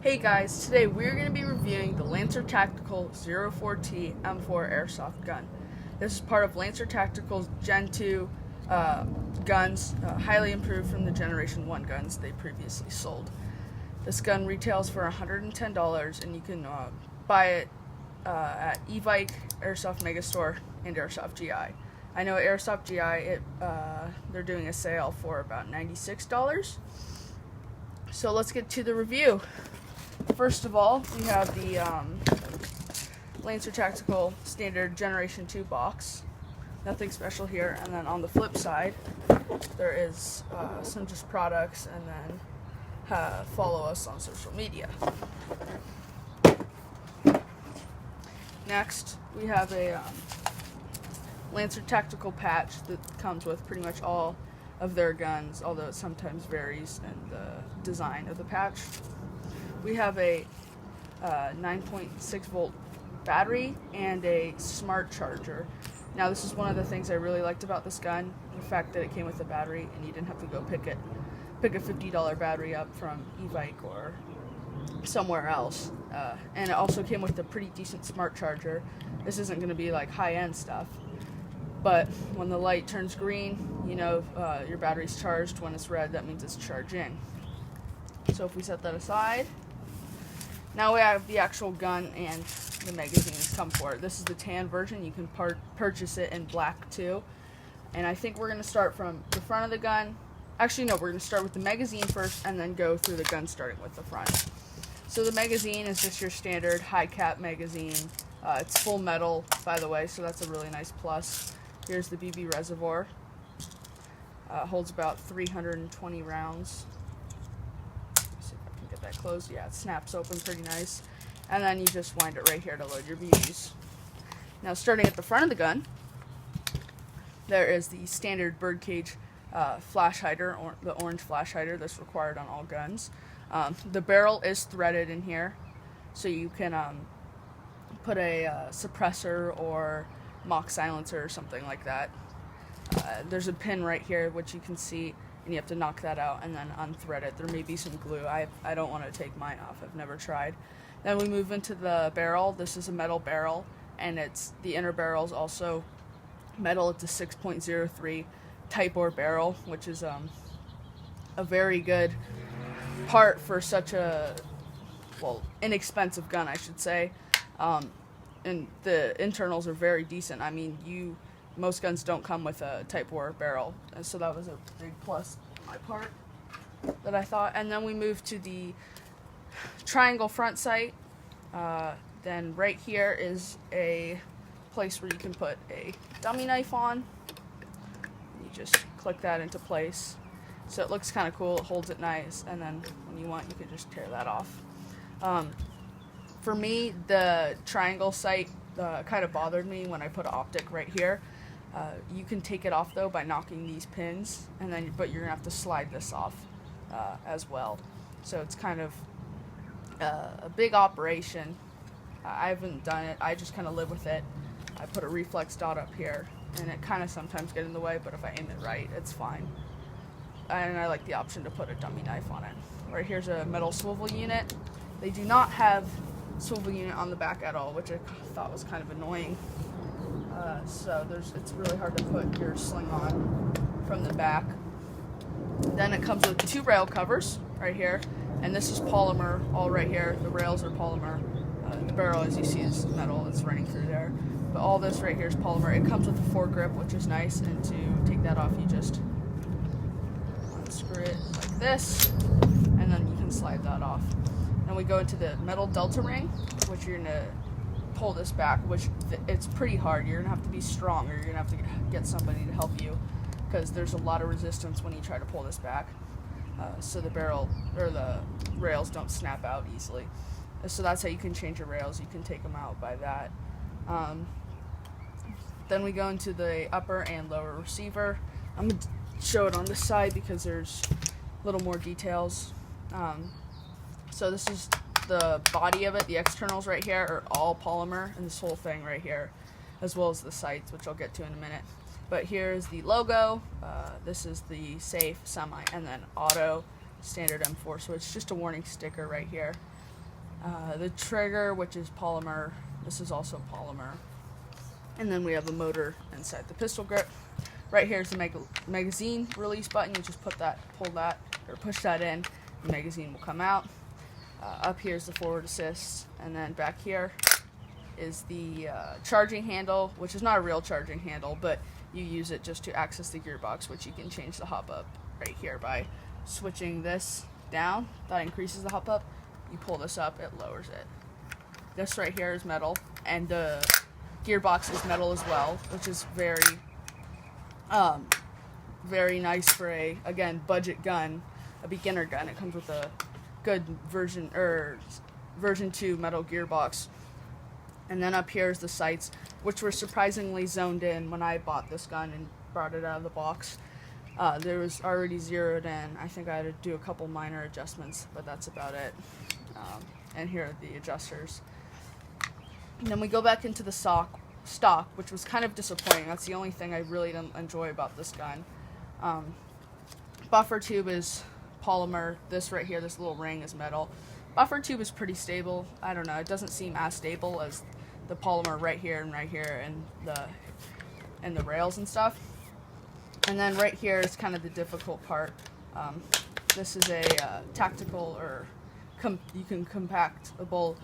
Hey guys, today we're going to be reviewing the Lancer Tactical 04T M4 Airsoft gun. This is part of Lancer Tactical's Gen 2 guns, highly improved from the Generation 1 guns they previously sold. This gun retails for $110 and you can buy it at eBike, Airsoft Megastore, and Airsoft GI. I know at Airsoft GI they're doing a sale for about $96. So let's get to the review. First of all, we have the Lancer Tactical Standard Generation 2 box. Nothing special here. And then on the flip side, there is some just products, and then follow us on social media. Next, we have a Lancer Tactical patch that comes with pretty much all of their guns, although it sometimes varies in the design of the patch. We have a 9.6 volt battery and a smart charger. Now this is one of the things I really liked about this gun, the fact that it came with a battery and you didn't have to go pick a $50 battery up from eBike or somewhere else. And it also came with a pretty decent smart charger. This isn't going to be like high-end stuff, but when the light turns green, you know your battery's charged. When it's red, that means it's charging. So if we set that aside, now we have the actual gun and the magazines come for it. This is the tan version. You can purchase it in black too. And I think we're going to start from the front of the gun. Actually, no, we're going to start with the magazine first and then go through the gun starting with the front. So the magazine is just your standard high cap magazine. It's full metal, by the way, so that's a really nice plus. Here's the BB reservoir. Holds about 320 rounds. Get that closed. Yeah, it snaps open pretty nice. And then you just wind it right here to load your BBs. Now starting at the front of the gun, there is the standard Birdcage flash hider, or the orange flash hider that's required on all guns. The barrel is threaded in here, so you can put a suppressor or mock silencer or something like that. There's a pin right here which you can see, and you have to knock that out and then unthread it. There may be some glue. I don't want to take mine off. I've never tried. Then we move into the barrel. This is a metal barrel, and the inner barrel is also metal. It's a 6.03 type bore barrel, which is a very good part for such a inexpensive gun, I should say. And the internals are very decent. I mean, most guns don't come with a type bore barrel, and so that was a big plus on my part that I thought. And then we move to the triangle front sight. Then right here is a place where you can put a dummy knife on. You just click that into place, so it looks kind of cool. It holds it nice, and then when you want, you can just tear that off. For me, the triangle sight kind of bothered me when I put an optic right here. You can take it off though by knocking these pins, but you're gonna have to slide this off as well. So it's kind of a big operation. I haven't done it. I just kind of live with it. I put a reflex dot up here, and it kind of sometimes gets in the way, but if I aim it right, it's fine. And I like the option to put a dummy knife on it. Right here's a metal swivel unit. They do not have swivel unit on the back at all, which I thought was kind of annoying. So it's really hard to put your sling on from the back. Then it comes with 2 rail covers right here, and this is polymer all right here. The rails are polymer. The barrel, as you see, is metal. It's running through there. But all this right here is polymer. It comes with a foregrip, which is nice, and to take that off, you just unscrew it like this, and then you can slide that off. And we go into the metal delta ring, which you're going to pull this back, which it's pretty hard. You're gonna have to be strong, or you're gonna have to get somebody to help you, because there's a lot of resistance when you try to pull this back, so the barrel or the rails don't snap out easily. So that's how you can change your rails. You can take them out by that. Then we go into the upper and lower receiver. I'm gonna show it on this side because there's a little more details. So this is the body of it. The externals right here are all polymer, and this whole thing right here, as well as the sights, which I'll get to in a minute. But here's the logo. This is the safe, semi, and then auto, standard M4. So it's just a warning sticker right here. The trigger, which is polymer. This is also polymer. And then we have a motor inside the pistol grip. Right here is the magazine release button. You just pull that, or push that in. The magazine will come out. Up here is the forward assist, and then back here is the charging handle, which is not a real charging handle, but you use it just to access the gearbox, which you can change the hop up right here by switching this down. That increases the hop up. You pull this up, it lowers it. This right here is metal, and the gearbox is metal as well, which is very nice for a, again, budget gun, a beginner gun. It comes with a good version 2 metal gearbox. And then up here is the sights, which were surprisingly zoned in when I bought this gun and brought it out of the box. There was already zeroed in. I think I had to do a couple minor adjustments, but that's about it. And here are the adjusters. And then we go back into the stock, which was kind of disappointing. That's the only thing I really didn't enjoy about this gun. Buffer tube is polymer. This right here, this little ring, is metal. Buffer tube is pretty stable. I don't know, it doesn't seem as stable as the polymer right here and the rails and stuff. And then right here is kind of the difficult part. This is a tactical, or you can compactable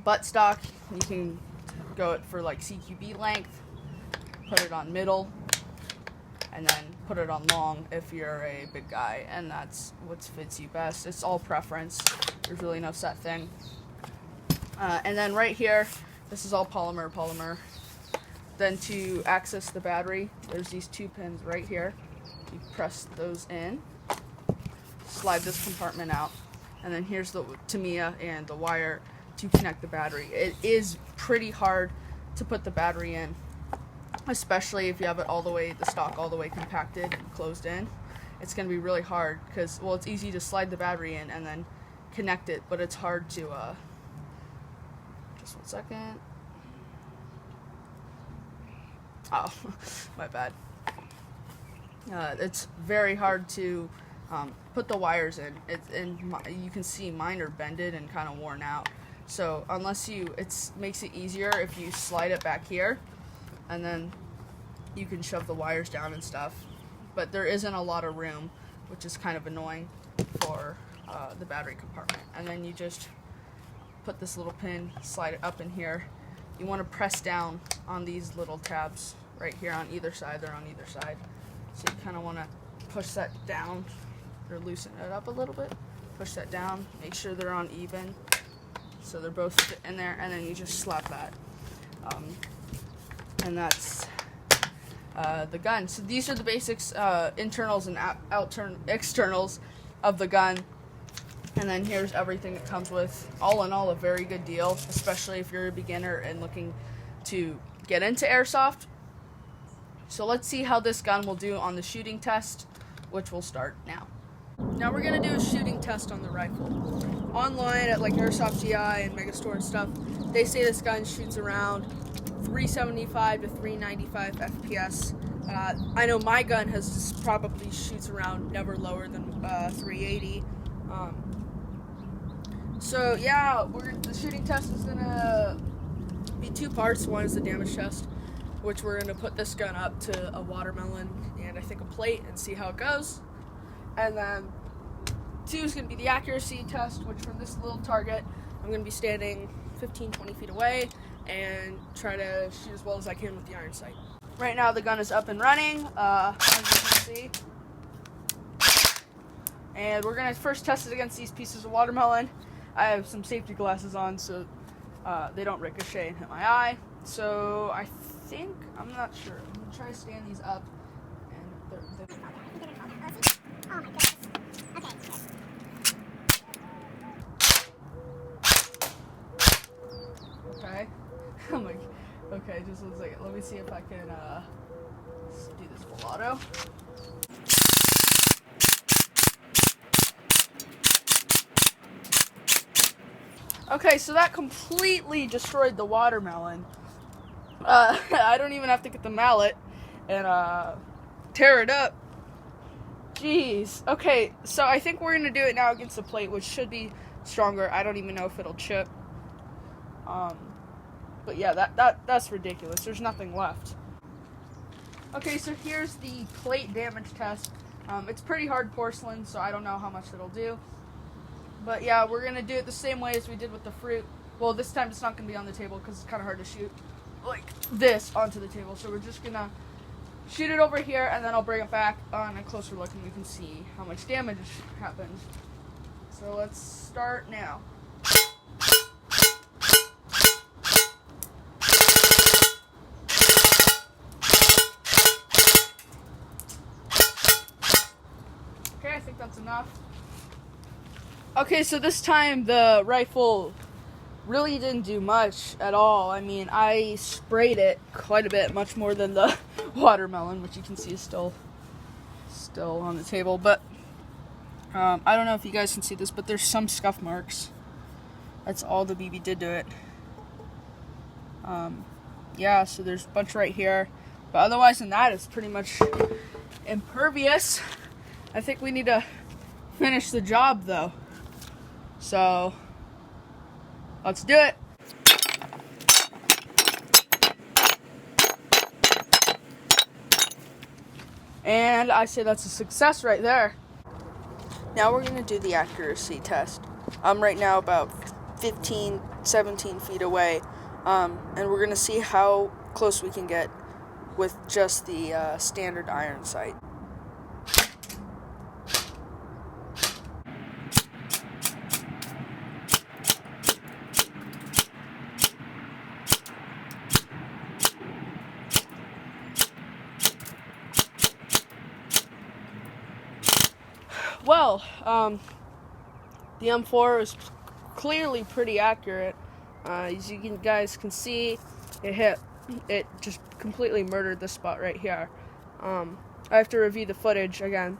buttstock. You can go it for like CQB length, put it on middle, and then put it on long if you're a big guy, and that's what fits you best. It's all preference. There's really no set thing. And then right here, this is all polymer. Then to access the battery, there's these 2 pins right here. You press those in, slide this compartment out, and then here's the Tamiya and the wire to connect the battery. It is pretty hard to put the battery in, especially if you have it all the way, the stock all the way compacted and closed in. It's going to be really hard because, well, it's easy to slide the battery in and then connect it, but it's hard to, just 1 second. Oh, my bad. It's very hard to put the wires in. You can see mine are bended and kind of worn out. So unless it makes it easier if you slide it back here, and then you can shove the wires down and stuff. But there isn't a lot of room, which is kind of annoying for the battery compartment. And then you just put this little pin, slide it up in here. You want to press down on these little tabs right here on either side. They're on either side. So you kind of want to push that down or loosen it up a little bit. Push that down, make sure they're on even, so they're both in there, and then you just slap that. And that's the gun. So these are the basics, internals and externals of the gun. And then here's everything it comes with. All in all, a very good deal, especially if you're a beginner and looking to get into airsoft. So let's see how this gun will do on the shooting test, which will start now. Now we're going to do a shooting test on the rifle. Online at like Airsoft GI and Megastore and stuff, they say this gun shoots around 375 to 395 FPS. I know my gun probably shoots around never lower than 380. So yeah, the shooting test is gonna be 2 parts. One is the damage test, which we're gonna put this gun up to a watermelon and I think a plate and see how it goes. And then 2 is gonna be the accuracy test, which from this little target, I'm gonna be standing 15-20 feet away and try to shoot as well as I can with the iron sight. Right now the gun is up and running, as you can see. And we're gonna first test it against these pieces of watermelon. I have some safety glasses on so they don't ricochet and hit my eye. So I think, I'm not sure. I'm gonna try to stand these up. And okay. Oh my. Okay, just 1 second. Let me see if I can do this full auto. Okay, so that completely destroyed the watermelon. I don't even have to get the mallet and tear it up. Jeez. Okay, so I think we're going to do it now against the plate, which should be stronger. I don't even know if it'll chip. But yeah, that's ridiculous. There's nothing left. Okay, so here's the plate damage test. It's pretty hard porcelain, so I don't know how much it'll do. But yeah, we're going to do it the same way as we did with the fruit. Well, this time it's not going to be on the table because it's kind of hard to shoot like this onto the table. So we're just going to shoot it over here, and then I'll bring it back on a closer look and we can see how much damage happened. So let's start now. Okay, I think that's enough. Okay, so this time the rifle really didn't do much at all. I mean, I sprayed it quite a bit, much more than the watermelon, which you can see is still on the table. But I don't know if you guys can see this, but there's some scuff marks. That's all the BB did to it. Yeah, so there's a bunch right here. But otherwise than that, it's pretty much impervious. I think we need to finish the job, though. So, let's do it. And I say that's a success right there. Now we're going to do the accuracy test. I'm right now about 15, 17 feet away. And we're going to see how close we can get with just the standard iron sight. Well, the M4 is clearly pretty accurate. As you guys can see, it just completely murdered this spot right here. I have to review the footage again,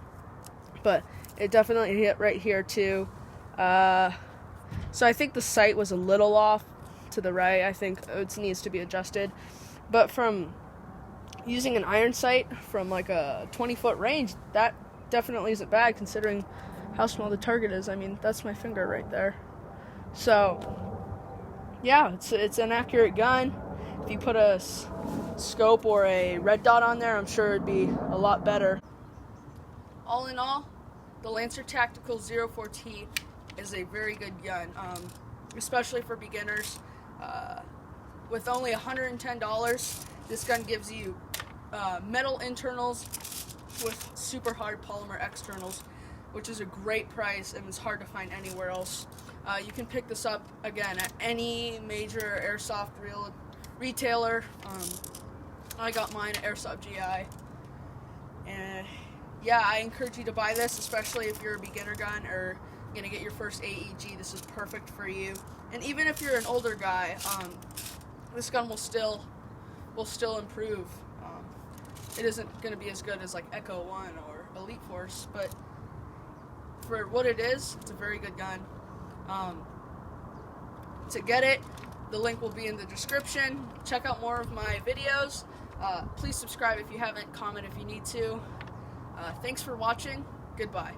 but it definitely hit right here too. So I think the sight was a little off to the right. I think it needs to be adjusted. But from using an iron sight from like a 20-foot range, that definitely isn't bad considering how small the target is. I mean, that's my finger right there. So, yeah, it's an accurate gun. If you put a scope or a red dot on there, I'm sure it'd be a lot better. All in all, the Lancer Tactical 04T is a very good gun, especially for beginners. With only $110, this gun gives you metal internals with super hard polymer externals, which is a great price and is hard to find anywhere else. You can pick this up again at any major airsoft retailer. I got mine at Airsoft GI, and yeah, I encourage you to buy this, especially if you're a beginner gun or gonna get your first AEG. This is perfect for you. And even if you're an older guy, this gun will still improve. It isn't going to be as good as like Echo 1 or Elite Force, but for what it is, it's a very good gun. To get it, the link will be in the description. Check out more of my videos. Please subscribe if you haven't, comment if you need to. Thanks for watching. Goodbye.